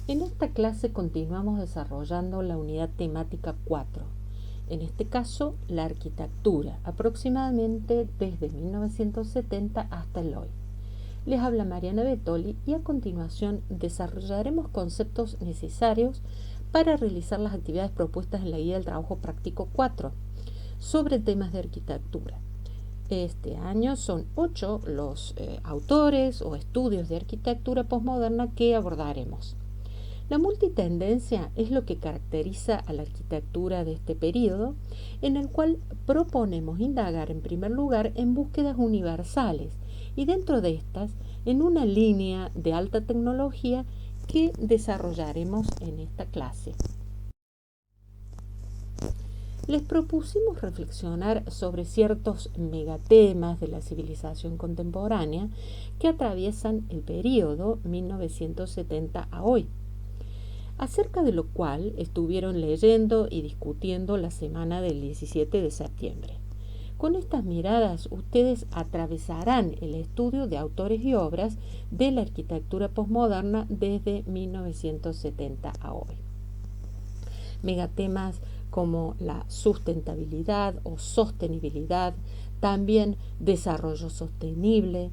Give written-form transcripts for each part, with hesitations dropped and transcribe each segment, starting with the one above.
En esta clase continuamos desarrollando la unidad temática 4, en este caso la arquitectura, aproximadamente desde 1970 hasta el hoy. Les habla Mariana Betoli y a continuación desarrollaremos conceptos necesarios para realizar las actividades propuestas en la guía del trabajo práctico 4 sobre temas de arquitectura. Este año son 8 los autores o estudios de arquitectura posmoderna que abordaremos. La multitendencia es lo que caracteriza a la arquitectura de este periodo, en el cual proponemos indagar en primer lugar en búsquedas universales y dentro de estas en una línea de alta tecnología que desarrollaremos en esta clase. Les propusimos reflexionar sobre ciertos megatemas de la civilización contemporánea que atraviesan el periodo 1970 a hoy, acerca de lo cual estuvieron leyendo y discutiendo la semana del 17 de septiembre. Con estas miradas ustedes atravesarán el estudio de autores y obras de la arquitectura posmoderna desde 1970 a hoy. Megatemas como la sustentabilidad o sostenibilidad, también desarrollo sostenible,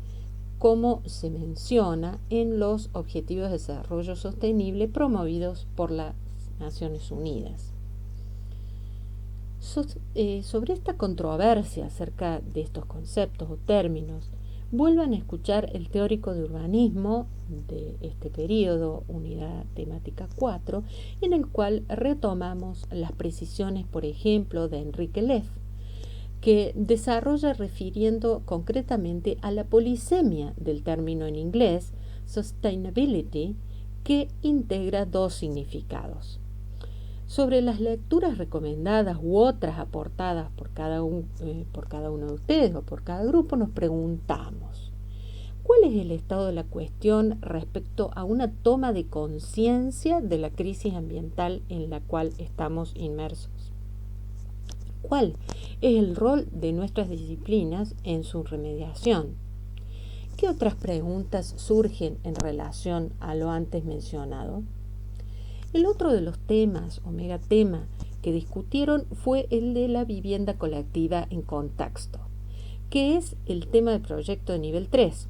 como se menciona en los Objetivos de Desarrollo Sostenible promovidos por las Naciones Unidas. Sobre esta controversia acerca de estos conceptos o términos, vuelvan a escuchar el teórico de urbanismo de este periodo, unidad temática 4, en el cual retomamos las precisiones, por ejemplo, de Enrique Leff, que desarrolla refiriendo concretamente a la polisemia del término en inglés, sustainability, que integra dos significados. Sobre las lecturas recomendadas u otras aportadas por cada uno de ustedes o por cada grupo, nos preguntamos: ¿cuál es el estado de la cuestión respecto a una toma de conciencia de la crisis ambiental en la cual estamos inmersos? ¿Cuál es el rol de nuestras disciplinas en su remediación? ¿Qué otras preguntas surgen en relación a lo antes mencionado? El otro de los temas o megatema que discutieron fue el de la vivienda colectiva en contexto, que es el tema del proyecto de nivel 3,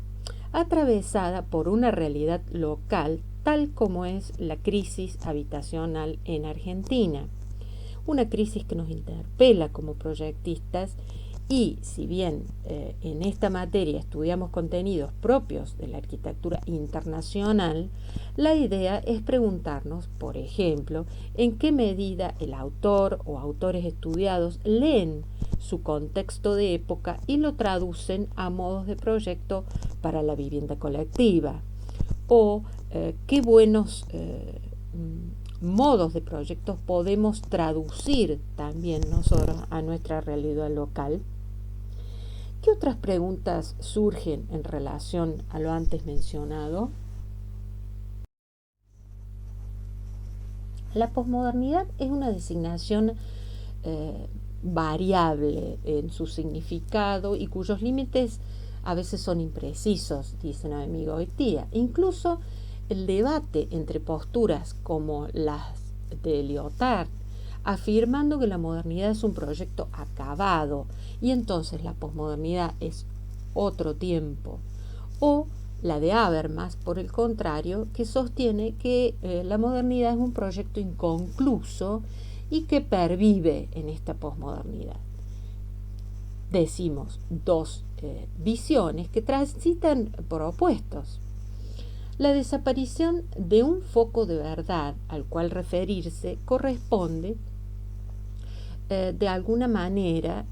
atravesada por una realidad local tal como es la crisis habitacional en Argentina. Una crisis que nos interpela como proyectistas y si bien en esta materia estudiamos contenidos propios de la arquitectura internacional, la idea es preguntarnos, por ejemplo, en qué medida el autor o autores estudiados leen su contexto de época y lo traducen a modos de proyecto para la vivienda colectiva, o qué buenos modos de proyectos podemos traducir también nosotros a nuestra realidad local. ¿Qué otras preguntas surgen en relación a lo antes mencionado? La posmodernidad es una designación variable en su significado y cuyos límites a veces son imprecisos, dice Noemí Goitia. Incluso el debate entre posturas como las de Lyotard, afirmando que la modernidad es un proyecto acabado y entonces la posmodernidad es otro tiempo, o la de Habermas, por el contrario, que sostiene que la modernidad es un proyecto inconcluso y que pervive en esta posmodernidad. Decimos dos visiones que transitan por opuestos. La desaparición de un foco de verdad al cual referirse corresponde de alguna manera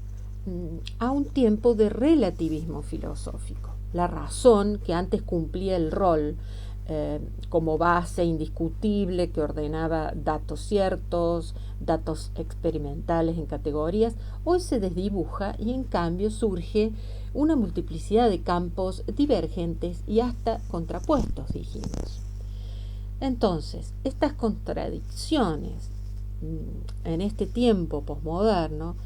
a un tiempo de relativismo filosófico. La razón, que antes cumplía el rol como base indiscutible que ordenaba datos ciertos, datos experimentales en categorías, hoy se desdibuja y en cambio surge una multiplicidad de campos divergentes y hasta contrapuestos, dijimos. Entonces, estas contradicciones en este tiempo posmoderno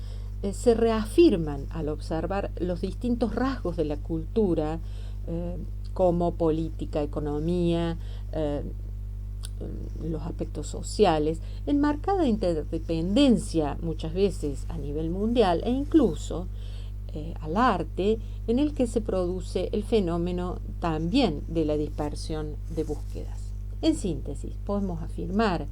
se reafirman al observar los distintos rasgos de la cultura como política, economía, los aspectos sociales, en marcada interdependencia muchas veces a nivel mundial e incluso al arte, en el que se produce el fenómeno también de la dispersión de búsquedas. En síntesis, podemos afirmar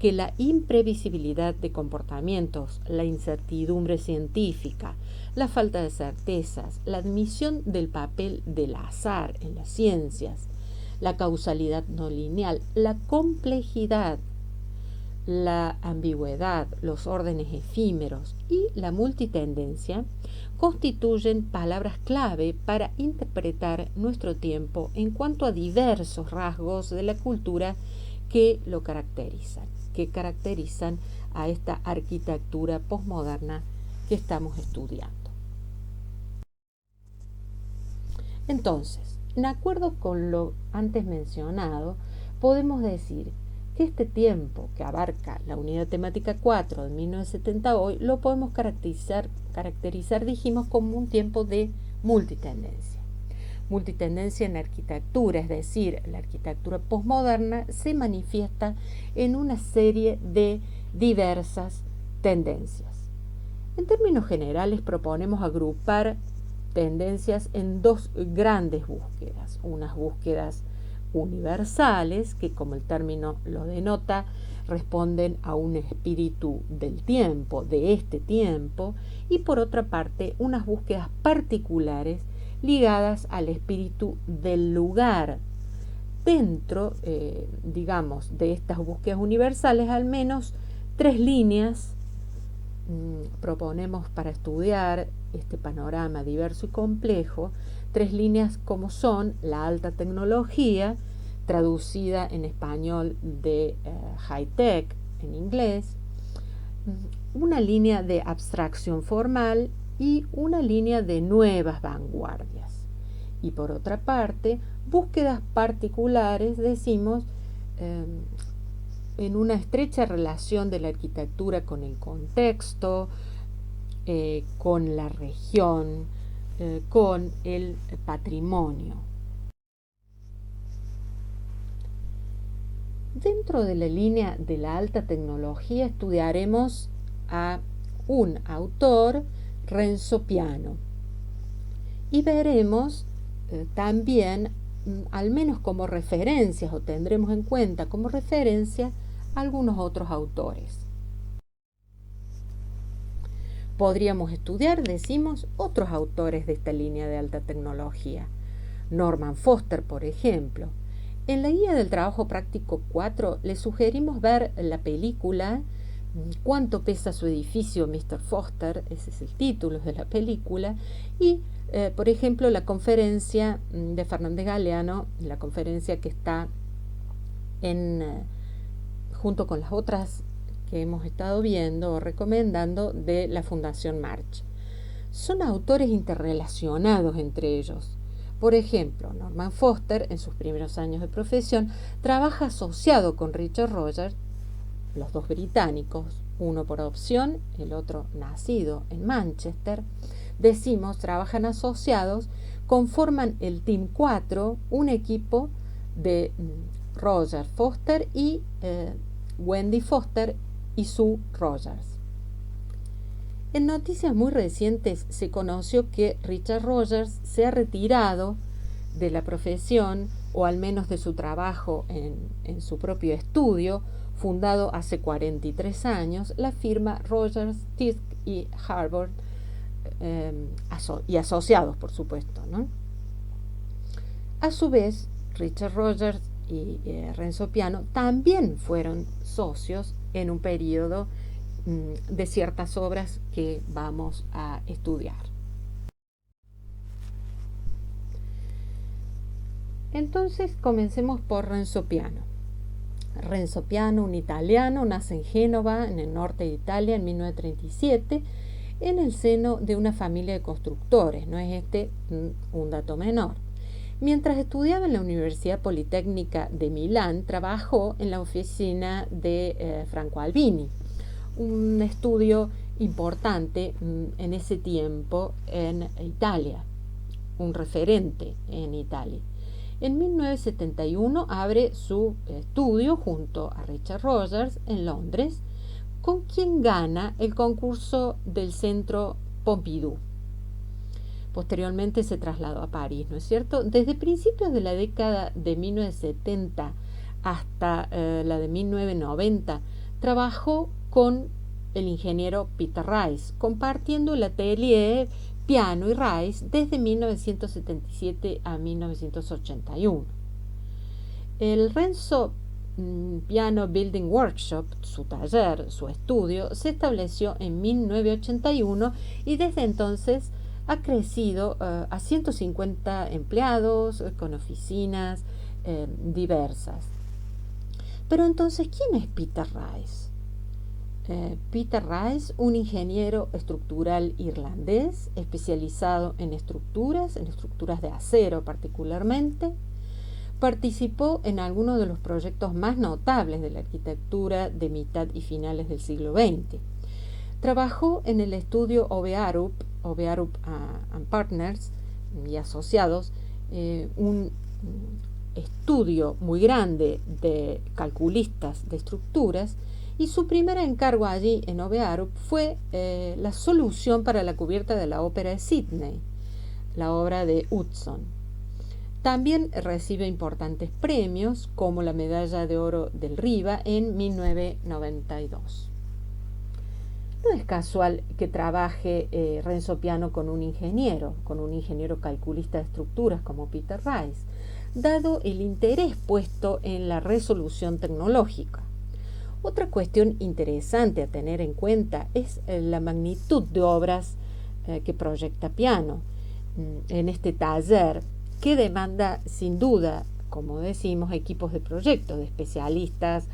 que la imprevisibilidad de comportamientos, la incertidumbre científica, la falta de certezas, la admisión del papel del azar en las ciencias, la causalidad no lineal, la complejidad, la ambigüedad, los órdenes efímeros y la multitendencia constituyen palabras clave para interpretar nuestro tiempo en cuanto a diversos rasgos de la cultura que lo caracterizan, a esta arquitectura posmoderna que estamos estudiando. Entonces, en acuerdo con lo antes mencionado, podemos decir que este tiempo que abarca la unidad temática 4 de 1970 hoy lo podemos caracterizar, dijimos, como un tiempo de multitendencia. Multitendencia en arquitectura, es decir, la arquitectura posmoderna se manifiesta en una serie de diversas tendencias. En términos generales, proponemos agrupar tendencias en dos grandes búsquedas, unas búsquedas universales, que como el término lo denota, responden a un espíritu del tiempo, de este tiempo, y por otra parte, unas búsquedas particulares ligadas al espíritu del lugar. Dentro, de estas búsquedas universales, al menos 3 líneas proponemos para estudiar este panorama diverso y complejo, 3 líneas como son la alta tecnología, traducida en español de high-tech en inglés, una línea de abstracción formal y una línea de nuevas vanguardias. Y por otra parte, búsquedas particulares, decimos, en una estrecha relación de la arquitectura con el contexto, con la región, con el patrimonio. Dentro de la línea de la alta tecnología estudiaremos a un autor, Renzo Piano, y veremos también, al menos como referencias, o tendremos en cuenta como referencia, algunos otros autores. Podríamos estudiar, decimos, otros autores de esta línea de alta tecnología. Norman Foster, por ejemplo. En la guía del trabajo práctico 4 le sugerimos ver la película ¿Cuánto pesa su edificio, Mr. Foster? Ese es el título de la película. Y, por ejemplo, la conferencia de Fernández Galeano, la conferencia que está junto con las otras que hemos estado viendo o recomendando de la Fundación March. Son autores interrelacionados entre ellos. Por ejemplo, Norman Foster, en sus primeros años de profesión, trabaja asociado con Richard Rogers, los dos británicos, uno por opción, el otro nacido en Manchester. Decimos, trabajan asociados, conforman el Team 4, un equipo de Roger Foster y Wendy Foster y Sue Rogers. En noticias muy recientes se conoció que Richard Rogers se ha retirado de la profesión, o al menos de su trabajo en su propio estudio, fundado hace 43 años, la firma Rogers, Tisk y Harvard, y asociados, por supuesto, ¿no? A su vez, Richard Rogers y Renzo Piano también fueron socios en un periodo de ciertas obras que vamos a estudiar. Entonces, comencemos por Renzo Piano. Renzo Piano, un italiano, nace en Génova, en el norte de Italia, en 1937, en el seno de una familia de constructores. No es un dato menor. Mientras estudiaba en la Universidad Politécnica de Milán, trabajó en la oficina de Franco Albini, un estudio importante en ese tiempo en Italia, un referente en Italia. En 1971 abre su estudio junto a Richard Rogers en Londres, con quien gana el concurso del Centro Pompidou. Posteriormente se trasladó a París, ¿no es cierto? Desde principios de la década de 1970 hasta la de 1990, trabajó con el ingeniero Peter Rice, compartiendo el atelier piano y Rice desde 1977 a 1981. El Renzo Piano Building Workshop, su taller, su estudio, se estableció en 1981 y desde entonces ha crecido a 150 empleados con oficinas diversas. Pero entonces, ¿quién es Peter Rice? Peter Rice, un ingeniero estructural irlandés especializado en estructuras de acero particularmente, participó en algunos de los proyectos más notables de la arquitectura de mitad y finales del siglo XX. Trabajó en el estudio Obearup and Partners y asociados, un estudio muy grande de calculistas de estructuras, y su primer encargo allí en Obearup fue la solución para la cubierta de la ópera de Sydney, la obra de Hudson. También recibe importantes premios como la medalla de oro del Riva en 1992. No es casual que trabaje Renzo Piano con un ingeniero calculista de estructuras como Peter Rice, dado el interés puesto en la resolución tecnológica. Otra cuestión interesante a tener en cuenta es la magnitud de obras que proyecta Piano en este taller, que demanda sin duda, como decimos, equipos de proyecto de especialistas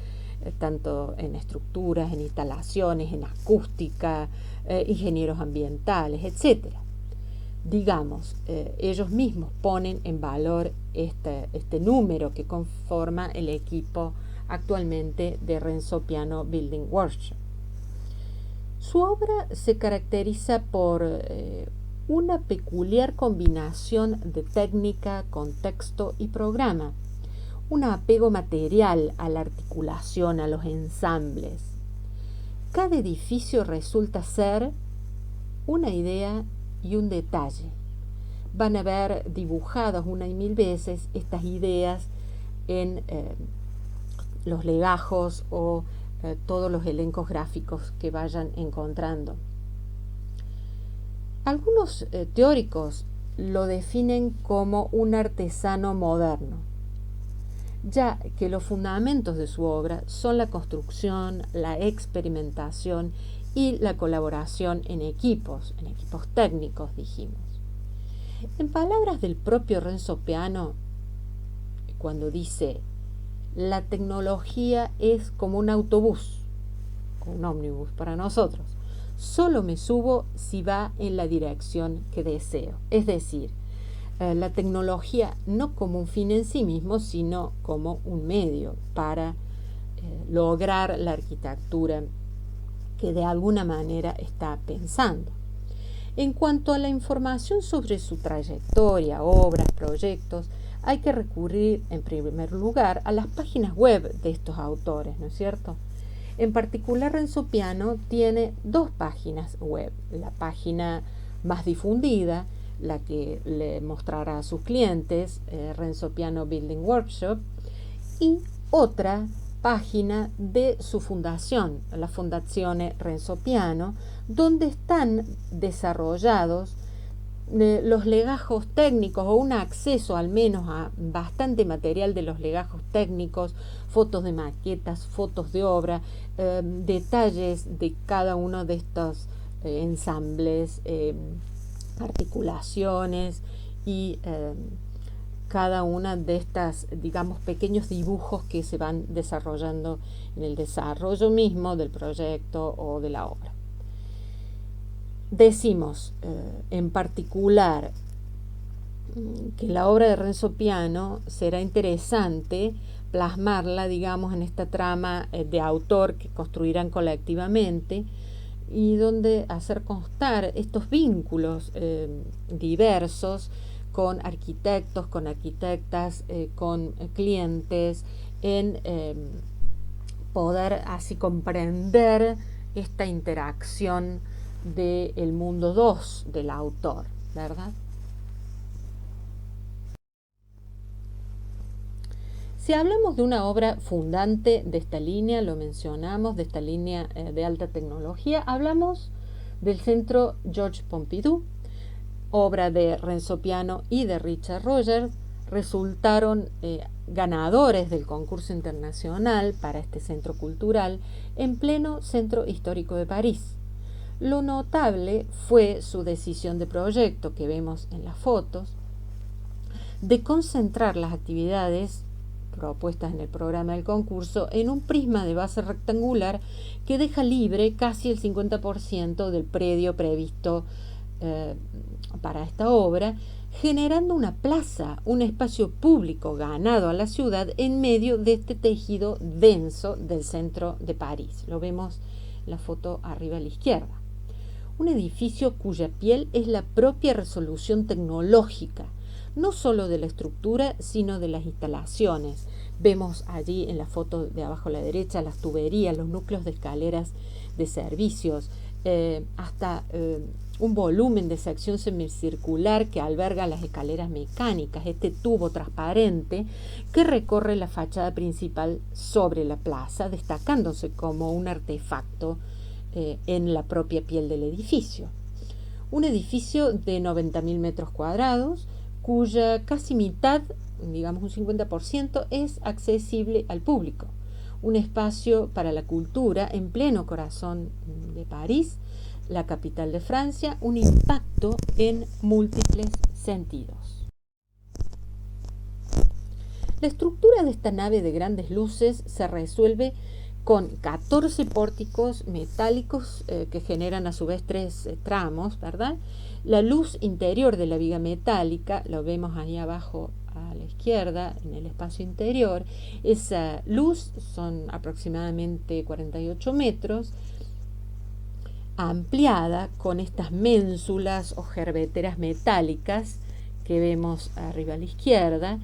tanto en estructuras, en instalaciones, en acústica, ingenieros ambientales, etc. Digamos, ellos mismos ponen en valor este número que conforma el equipo actualmente de Renzo Piano Building Workshop. Su obra se caracteriza por una peculiar combinación de técnica, contexto y programa, un apego material a la articulación, a los ensambles. Cada edificio resulta ser una idea y un detalle. Van a ver dibujadas una y mil veces estas ideas en los legajos o todos los elencos gráficos que vayan encontrando. Algunos teóricos lo definen como un artesano moderno, ya que los fundamentos de su obra son la construcción, la experimentación y la colaboración en equipos técnicos, dijimos. En palabras del propio Renzo Piano, cuando dice: la tecnología es como un autobús o un ómnibus para nosotros, solo me subo si va en la dirección que deseo. Es decir, la tecnología no como un fin en sí mismo, sino como un medio para lograr la arquitectura que de alguna manera está pensando. En cuanto a la información sobre su trayectoria, obras, proyectos, hay que recurrir en primer lugar a las páginas web de estos autores, ¿no es cierto? En particular, Renzo Piano tiene dos páginas web: la página más difundida, la que le mostrará a sus clientes, Renzo Piano Building Workshop, y otra página de su fundación, la Fondazione Renzo Piano, donde están desarrollados los legajos técnicos, o un acceso al menos a bastante material de los legajos técnicos, fotos de maquetas, fotos de obra, detalles de cada uno de estos ensambles, articulaciones y cada una de estas, digamos, pequeños dibujos que se van desarrollando en el desarrollo mismo del proyecto o de la obra. Decimos en particular que la obra de Renzo Piano será interesante plasmarla, digamos, en esta trama de autor que construirán colectivamente, y donde hacer constar estos vínculos diversos con arquitectos, con arquitectas, con clientes, en poder así comprender esta interacción del mundo 2 del autor, ¿verdad? Si hablamos de una obra fundante de esta línea, lo mencionamos, de esta línea de alta tecnología, hablamos del Centro Georges Pompidou, obra de Renzo Piano y de Richard Rogers. Resultaron ganadores del concurso internacional para este centro cultural en pleno centro histórico de París. Lo notable fue su decisión de proyecto, que vemos en las fotos, de concentrar las actividades propuestas en el programa del concurso en un prisma de base rectangular que deja libre casi el 50% del predio previsto para esta obra, generando una plaza, un espacio público ganado a la ciudad en medio de este tejido denso del centro de París. Lo vemos en la foto arriba a la izquierda. Un edificio cuya piel es la propia resolución tecnológica, no solo de la estructura, sino de las instalaciones. Vemos allí en la foto de abajo a la derecha las tuberías, los núcleos de escaleras de servicios, hasta un volumen de sección semicircular que alberga las escaleras mecánicas, este tubo transparente que recorre la fachada principal sobre la plaza, destacándose como un artefacto en la propia piel del edificio. Un edificio de 90.000 metros cuadrados, cuya casi mitad, digamos un 50%, es accesible al público. Un espacio para la cultura en pleno corazón de París, la capital de Francia, un impacto en múltiples sentidos. La estructura de esta nave de grandes luces se resuelve con 14 pórticos metálicos que generan a su vez 3 tramos, ¿verdad? La luz interior de la viga metálica, lo vemos ahí abajo a la izquierda, en el espacio interior. Esa luz son aproximadamente 48 metros, ampliada con estas ménsulas o gerbeteras metálicas que vemos arriba a la izquierda,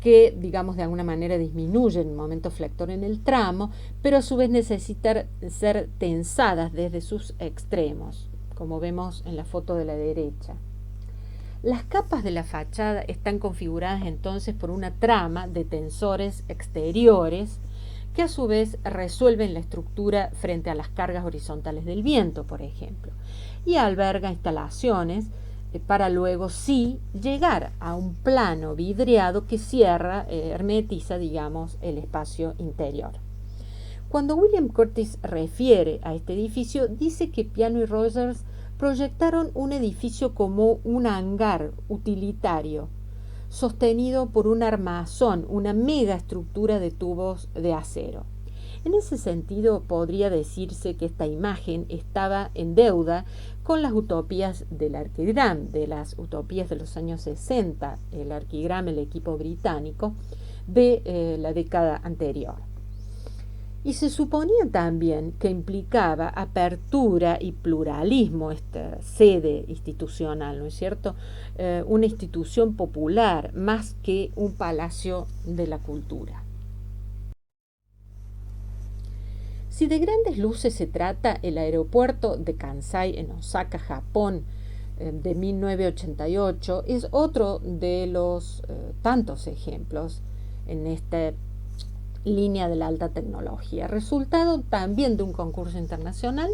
que, digamos, de alguna manera disminuyen el momento flector en el tramo, pero a su vez necesitan ser tensadas desde sus extremos, como vemos en la foto de la derecha. Las capas de la fachada están configuradas entonces por una trama de tensores exteriores que a su vez resuelven la estructura frente a las cargas horizontales del viento, por ejemplo, y alberga instalaciones para luego sí llegar a un plano vidriado que cierra, hermetiza, digamos, el espacio interior. Cuando William Curtis refiere a este edificio, dice que Piano y Rogers proyectaron un edificio como un hangar utilitario, sostenido por un armazón, una mega estructura de tubos de acero. En ese sentido, podría decirse que esta imagen estaba en deuda con las utopías del Archigram, de las utopías de los años 60, el Archigram, el equipo británico, de la década anterior. Y se suponía también que implicaba apertura y pluralismo esta sede institucional, ¿no es cierto? Una institución popular más que un palacio de la cultura. Si de grandes luces se trata, el aeropuerto de Kansai en Osaka, Japón, de 1988, es otro de los tantos ejemplos en esta línea de la alta tecnología, resultado también de un concurso internacional.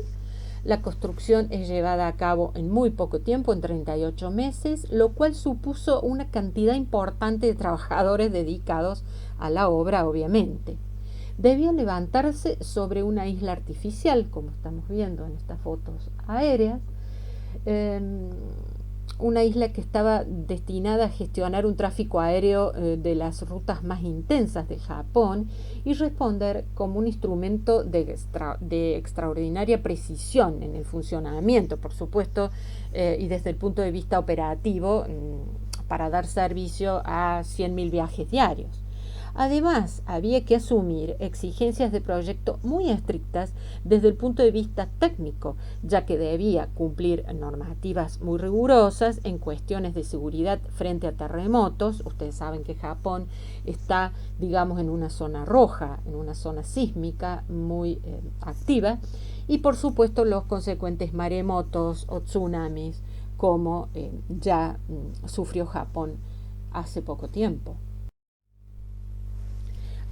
La construcción es llevada a cabo en muy poco tiempo, en 38 meses, lo cual supuso una cantidad importante de trabajadores dedicados a la obra, obviamente. Debía levantarse sobre una isla artificial, como estamos viendo en estas fotos aéreas, una isla que estaba destinada a gestionar un tráfico aéreo de las rutas más intensas de Japón y responder como un instrumento de extraordinaria precisión en el funcionamiento, por supuesto, y desde el punto de vista operativo, para dar servicio a 100.000 viajes diarios. Además, había que asumir exigencias de proyecto muy estrictas desde el punto de vista técnico, ya que debía cumplir normativas muy rigurosas en cuestiones de seguridad frente a terremotos. Ustedes saben que Japón está, digamos, en una zona roja, en una zona sísmica muy activa, y por supuesto los consecuentes maremotos o tsunamis, como ya sufrió Japón hace poco tiempo.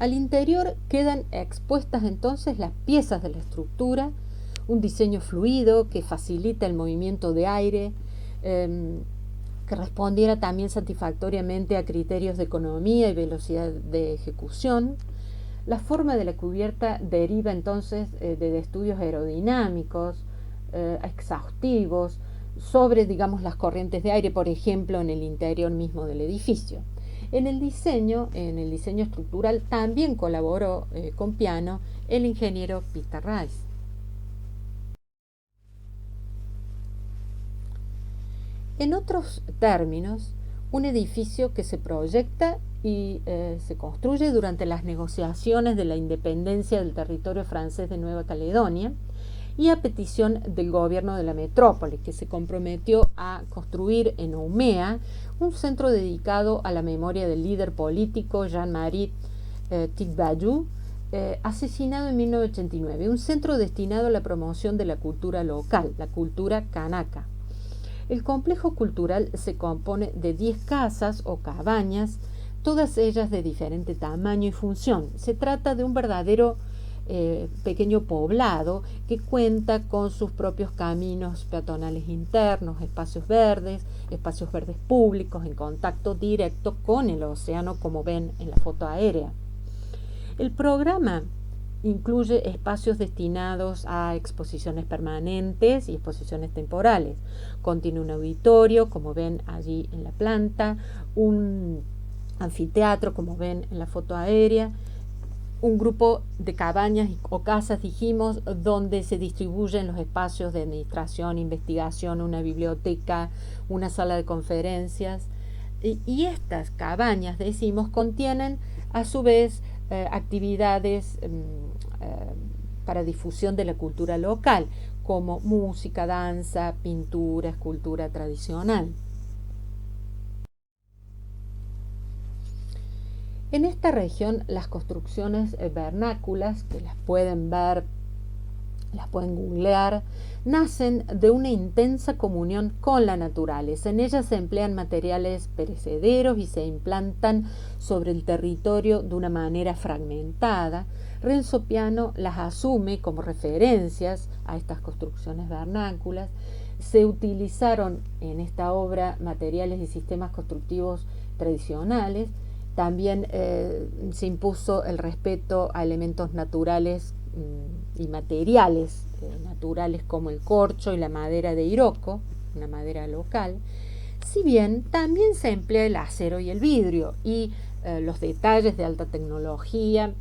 Al interior quedan expuestas entonces las piezas de la estructura, un diseño fluido que facilita el movimiento de aire, que respondiera también satisfactoriamente a criterios de economía y velocidad de ejecución. La forma de la cubierta deriva entonces de estudios aerodinámicos exhaustivos sobre, digamos, las corrientes de aire, por ejemplo, en el interior mismo del edificio. En el diseño estructural también colaboró con piano el ingeniero Peter Rice. En otros términos, un edificio que se proyecta y se construye durante las negociaciones de la independencia del territorio francés de Nueva Caledonia y a petición del gobierno de la metrópoli, que se comprometió a construir en Oumea un centro dedicado a la memoria del líder político Jean-Marie Tigbayou, asesinado en 1989, un centro destinado a la promoción de la cultura local, la cultura kanaka. El complejo cultural se compone de 10 casas o cabañas, todas ellas de diferente tamaño y función. Se trata de un verdadero pequeño poblado que cuenta con sus propios caminos peatonales internos, espacios verdes públicos en contacto directo con el océano, como ven en la foto aérea. El programa incluye espacios destinados a exposiciones permanentes y exposiciones temporales. Contiene un auditorio, como ven allí en la planta, un anfiteatro, como ven en la foto aérea, un grupo de cabañas o casas, dijimos, donde se distribuyen los espacios de administración, investigación, una biblioteca, una sala de conferencias. Y estas cabañas, decimos, contienen a su vez actividades para difusión de la cultura local, como música, danza, pintura, escultura tradicional. En esta región, las construcciones vernáculas, que las pueden ver, las pueden googlear, nacen de una intensa comunión con la naturaleza. En ellas se emplean materiales perecederos y se implantan sobre el territorio de una manera fragmentada. Renzo Piano las asume como referencias a estas construcciones vernáculas. Se utilizaron en esta obra materiales y sistemas constructivos tradicionales. También se impuso el respeto a elementos naturales y materiales naturales como el corcho y la madera de Iroko, una madera local, si bien también se emplea el acero y el vidrio y los detalles de alta tecnología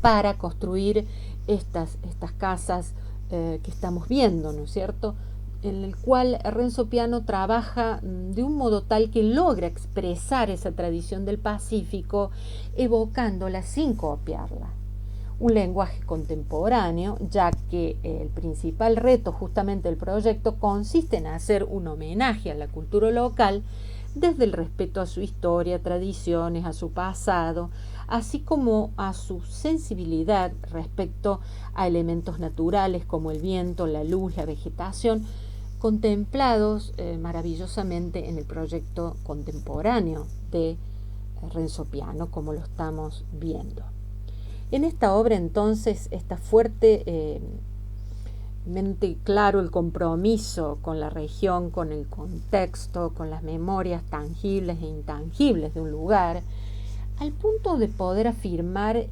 para construir estas casas que estamos viendo, ¿no es cierto?, en el cual Renzo Piano trabaja de un modo tal que logra expresar esa tradición del Pacífico, evocándola sin copiarla. Un lenguaje contemporáneo, ya que el principal reto justamente del proyecto consiste en hacer un homenaje a la cultura local desde el respeto a su historia, tradiciones, a su pasado, así como a su sensibilidad respecto a elementos naturales como el viento, la luz, la vegetación, contemplados maravillosamente en el proyecto contemporáneo de Renzo Piano, como lo estamos viendo. En esta obra entonces está fuertemente claro el compromiso con la región, con el contexto, con las memorias tangibles e intangibles de un lugar, al punto de poder afirmar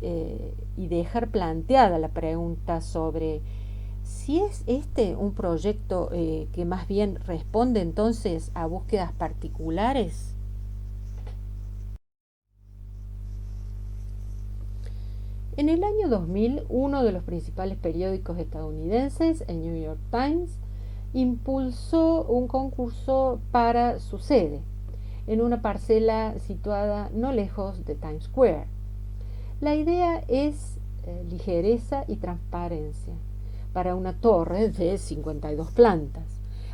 y dejar planteada la pregunta sobre si es este un proyecto que más bien responde entonces a búsquedas particulares. En el año 2000, uno de los principales periódicos estadounidenses, el New York Times, impulsó un concurso para su sede, en una parcela situada no lejos de Times Square. La idea es ligereza y transparencia para una torre de 52 plantas,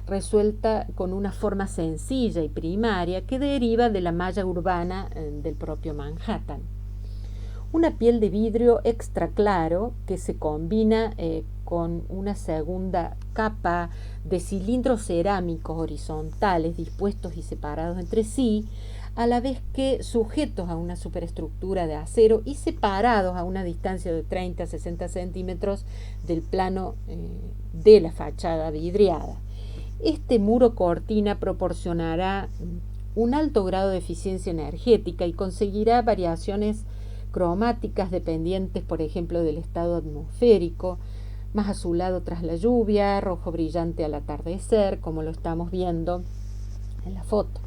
resuelta con una forma sencilla y primaria que deriva de la malla urbana del propio Manhattan. Una piel de vidrio extra claro que se combina con una segunda capa de cilindros cerámicos horizontales dispuestos y separados entre sí, a la vez que sujetos a una superestructura de acero y separados a una distancia de 30 a 60 centímetros del plano de la fachada vidriada. Este muro cortina proporcionará un alto grado de eficiencia energética y conseguirá variaciones cromáticas dependientes, por ejemplo, del estado atmosférico, más azulado tras la lluvia, rojo brillante al atardecer, como lo estamos viendo en la foto.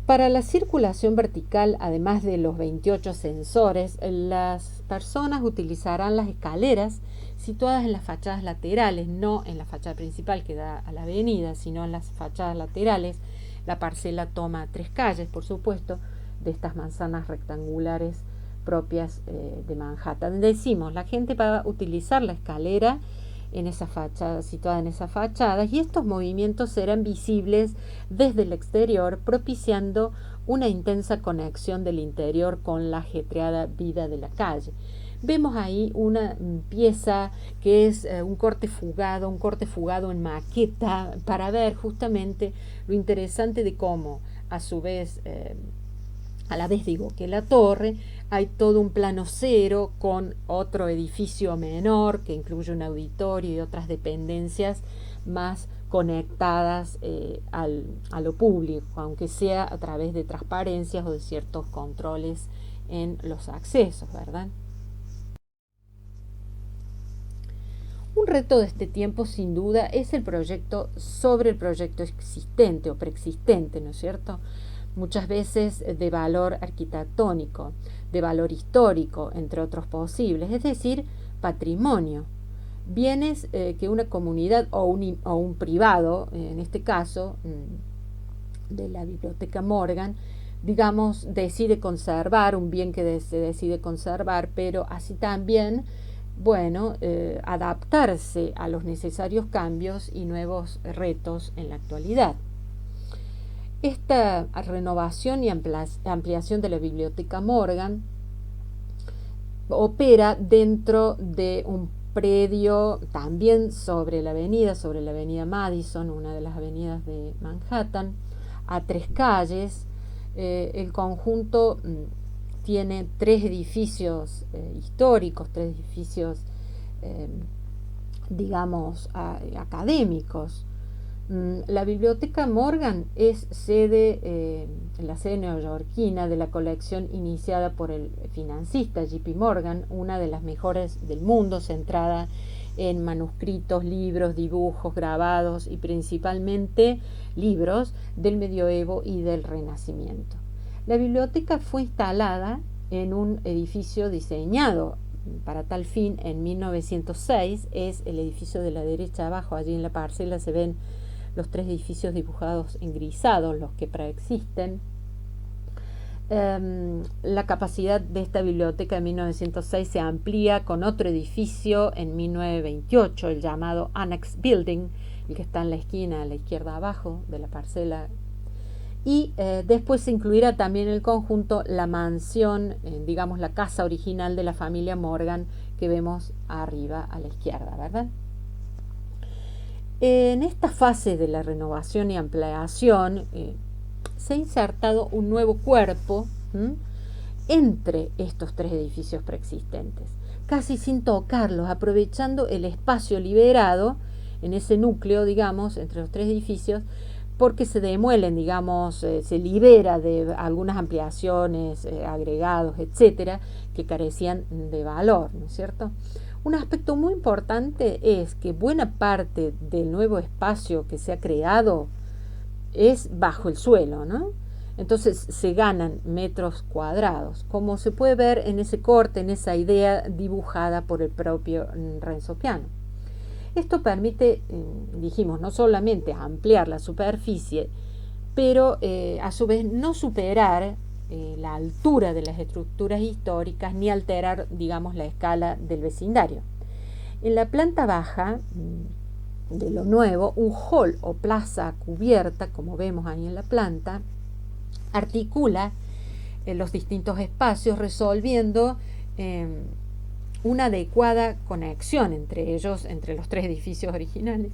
Para la circulación vertical, además de los 28 sensores, las personas utilizarán las escaleras situadas en las fachadas laterales, no en la fachada principal que da a la avenida, sino en las fachadas laterales. La parcela toma 3 calles, por supuesto, de estas manzanas rectangulares propias de Manhattan. Decimos, la gente va a utilizar la escalera en esa fachada, situada en esa fachada, y estos movimientos serán visibles desde el exterior, propiciando una intensa conexión del interior con la ajetreada vida de la calle. Vemos ahí una pieza que es un corte fugado en maqueta, para ver justamente lo interesante de cómo, a su vez, a la vez digo que la torre, hay todo un plano cero con otro edificio menor que incluye un auditorio y otras dependencias más conectadas a lo público, aunque sea a través de transparencias o de ciertos controles en los accesos, ¿verdad? Un reto de este tiempo, sin duda, es el proyecto sobre el proyecto existente o preexistente, ¿no es cierto? Muchas veces de valor arquitectónico, de valor histórico, entre otros posibles, es decir, patrimonio. Bienes que una comunidad o un privado, en este caso de la Biblioteca Morgan, digamos, decide conservar, un bien que se decide conservar, pero así también, bueno, adaptarse a los necesarios cambios y nuevos retos en la actualidad. Esta renovación y ampliación de la Biblioteca Morgan opera dentro de un predio también sobre la avenida Madison, una de las avenidas de Manhattan, a 3 calles. El conjunto tiene 3 edificios históricos, 3 edificios, digamos, académicos. La Biblioteca Morgan es la sede neoyorquina de la colección iniciada por el financista JP Morgan, una de las mejores del mundo, centrada en manuscritos, libros, dibujos, grabados y principalmente libros del medioevo y del Renacimiento. La biblioteca fue instalada en un edificio diseñado para tal fin en 1906, es el edificio de la derecha abajo, allí en la parcela se ven los 3 edificios dibujados en grisado, los que preexisten. La capacidad de esta biblioteca en 1906 se amplía con otro edificio en 1928, el llamado Annex Building, el que está en la esquina a la izquierda abajo de la parcela. Y después se incluirá también en el conjunto la mansión, digamos la casa original de la familia Morgan, que vemos arriba a la izquierda, ¿verdad? En esta fase de la renovación y ampliación se ha insertado un nuevo cuerpo entre estos 3 edificios preexistentes, casi sin tocarlos, aprovechando el espacio liberado en ese núcleo, digamos, entre los 3 edificios, porque se demuelen, digamos, se libera de algunas ampliaciones, agregados, etcétera, que carecían de valor, ¿no es cierto? Un aspecto muy importante es que buena parte del nuevo espacio que se ha creado es bajo el suelo, ¿no? Entonces se ganan metros cuadrados, como se puede ver en ese corte, en esa idea dibujada por el propio Renzo Piano. Esto permite, dijimos, no solamente ampliar la superficie, pero a su vez no superar la altura de las estructuras históricas ni alterar, digamos, la escala del vecindario. En la planta baja de lo nuevo, un hall o plaza cubierta, como vemos ahí en la planta, articula los distintos espacios resolviendo una adecuada conexión entre ellos, entre los tres edificios originales.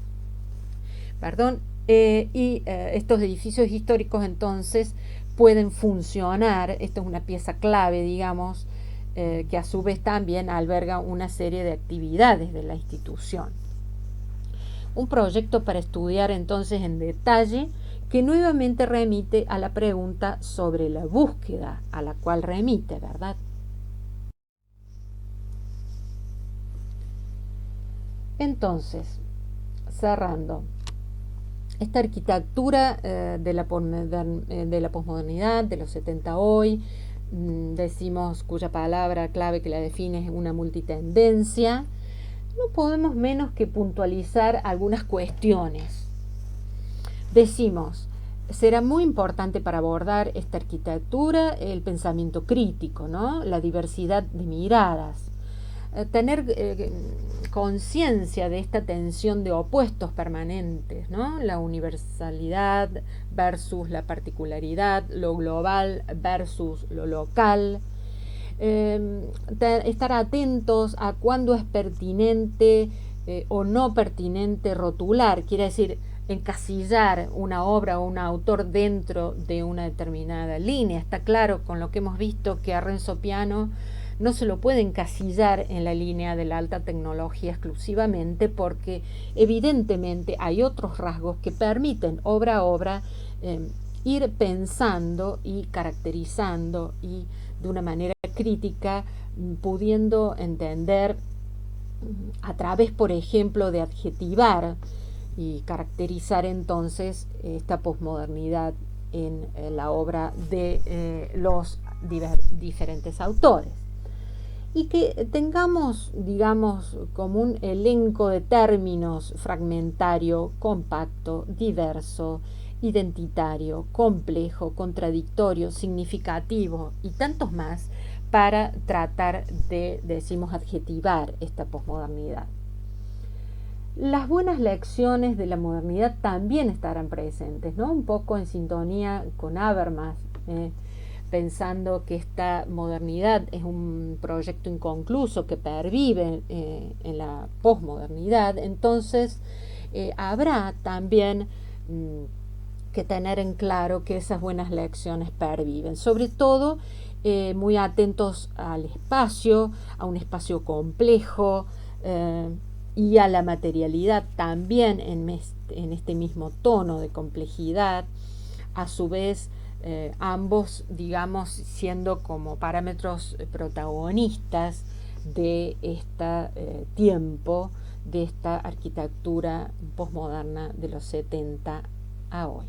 Estos edificios históricos entonces pueden funcionar, esto es una pieza clave, digamos, que a su vez también alberga una serie de actividades de la institución. Un proyecto para estudiar entonces en detalle que nuevamente remite a la pregunta sobre la búsqueda a la cual remite, ¿verdad? Entonces, cerrando, esta arquitectura de la posmodernidad, de los 70 hoy, decimos cuya palabra clave que la define es una multitendencia, no podemos menos que puntualizar algunas cuestiones. Decimos, será muy importante para abordar esta arquitectura el pensamiento crítico, ¿no? La diversidad de miradas, tener conciencia de esta tensión de opuestos permanentes, ¿no? La universalidad versus la particularidad, lo global versus lo local. Estar atentos a cuándo es pertinente o no pertinente rotular, quiere decir encasillar una obra o un autor dentro de una determinada línea. Está claro con lo que hemos visto que a Renzo Piano no se lo puede encasillar en la línea de la alta tecnología exclusivamente, porque evidentemente hay otros rasgos que permiten obra a obra ir pensando y caracterizando y de una manera crítica, pudiendo entender a través, por ejemplo, de adjetivar y caracterizar entonces esta posmodernidad en la obra de los diferentes autores. Y que tengamos, digamos, como un elenco de términos fragmentario, compacto, diverso, identitario, complejo, contradictorio, significativo y tantos más para tratar de, decimos, adjetivar esta posmodernidad. Las buenas lecciones de la modernidad también estarán presentes, ¿no? Un poco en sintonía con Habermas, pensando que esta modernidad es un proyecto inconcluso que pervive en la posmodernidad. Entonces habrá también que tener en claro que esas buenas lecciones perviven, sobre todo muy atentos al espacio, a un espacio complejo y a la materialidad también en este mismo tono de complejidad, a su vez ambos, digamos, siendo como parámetros protagonistas de este tiempo, de esta arquitectura posmoderna de los 70 a hoy.